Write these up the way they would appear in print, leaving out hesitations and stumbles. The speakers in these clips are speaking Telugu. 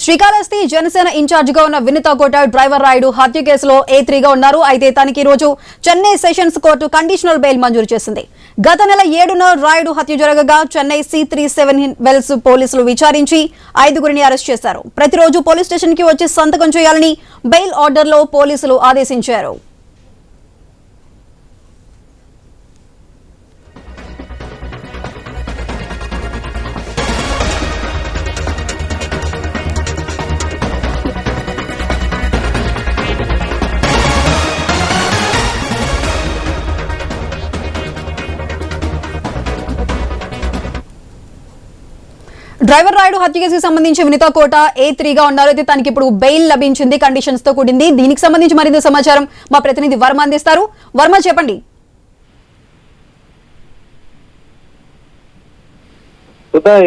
శ్రీకాళహస్తి జనసేన ఇన్ఛార్జ్ గా ఉన్న వినిత కోట డ్రైవర్ రాయుడు హత్య కేసులో A3 గా ఉన్నారు. అయితే తనకి ఈ రోజు Chennai sessions court conditional bail మంజూరు చేసింది. గత నెల 7న రాయుడు హత్య జరగగా చెన్నై C37 వెల్స్ పోలీసులు విచారించి 5గురిని అరెస్ట్ చేశారు. ప్రతిరోజు పోలీస్ స్టేషన్ కి వచ్చి సంతకం చేయాలని బెయిల్ ఆర్డర్ లో పోలీసులు ఆదేశించారు. డ్రైవర్ రాయుడు హత్య కేసుకు సంబంధించి వినిత కోట A3 గా ఉన్నారు. అయితే తనకి ఇప్పుడు బెయిల్ లభించింది, కండిషన్స్ తో కూడింది. దీనికి సంబంధించి మరింత సమాచారం మా ప్రతినిధి వర్మ అందిస్తారు. వర్మ, చెప్పండి.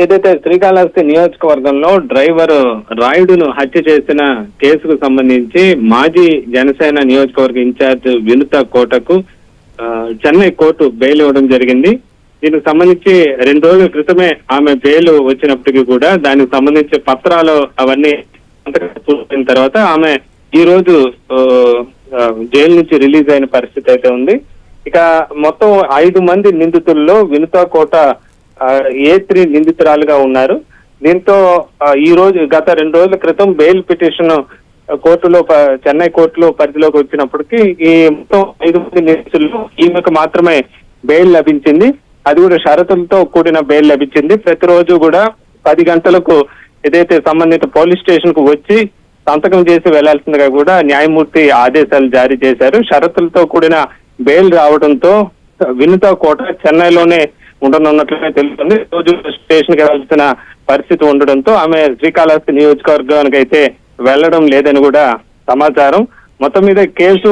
ఏదైతే శ్రీకాళహస్తి నియోజకవర్గంలో డ్రైవర్ రాయుడును హత్య చేసిన కేసుకు సంబంధించి మాజీ జనసేన నియోజకవర్గ ఇన్ఛార్జ్ వినుత కోటకు చెన్నై కోర్టు బెయిల్ ఇవ్వడం జరిగింది. దీనికి సంబంధించి 2 రోజుల క్రితమే ఆమె బెయిల్ వచ్చినప్పటికీ కూడా దానికి సంబంధించి పత్రాలు అవన్నీ పూర్తయిన తర్వాత ఆమె ఈ రోజు జైలు నుంచి రిలీజ్ అయిన పరిస్థితి అయితే ఉంది. ఇక మొత్తం 5 మంది నిందితుల్లో వినుత కోట A3 నిందితురాలుగా ఉన్నారు. దీంతో ఈ రోజు గత 2 రోజుల క్రితం బెయిల్ పిటిషన్ కోర్టులో చెన్నై కోర్టులో పరిధిలోకి వచ్చినప్పటికీ ఈ మొత్తం 5 మంది నిందితుల్లో ఈమెకు మాత్రమే బెయిల్ లభించింది. అది కూడా షరతులతో కూడిన బెయిల్ లభించింది. ప్రతిరోజు కూడా 10 గంటలకు ఏదైతే సంబంధిత పోలీస్ స్టేషన్ కు వచ్చి సంతకం చేసి వెళ్లాల్సిందిగా కూడా న్యాయమూర్తి ఆదేశాలు జారీ చేశారు. షరతులతో కూడిన బెయిల్ రావడంతో వినుత కోట చెన్నైలోనే ఉండనున్నట్లుగా తెలుస్తుంది. రోజు స్టేషన్ కి వెళ్లాల్సిన పరిస్థితి ఉండడంతో ఆమె శ్రీకాళహస్తి నియోజకవర్గానికి అయితే వెళ్లడం లేదని కూడా సమాచారం. మొత్తం మీద కేసు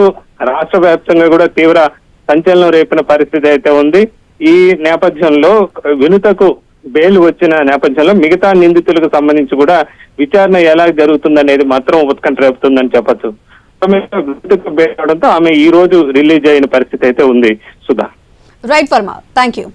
రాష్ట్ర వ్యాప్తంగా కూడా తీవ్ర సంచలనం రేపిన పరిస్థితి అయితే ఉంది. ఈ నేపథ్యంలో వినుతకు బెయిల్ వచ్చిన నేపథ్యంలో మిగతా నిందితులకు సంబంధించి కూడా విచారణ ఎలా జరుగుతుందనేది మాత్రం ఉత్కంఠ రేపుతుందని చెప్పొచ్చు. వినుతకు బెయిల్ అవడంతో ఆమె ఈ రోజు రిలీజ్ అయిన పరిస్థితి అయితే ఉంది. Sudha. Right Varma, thank you.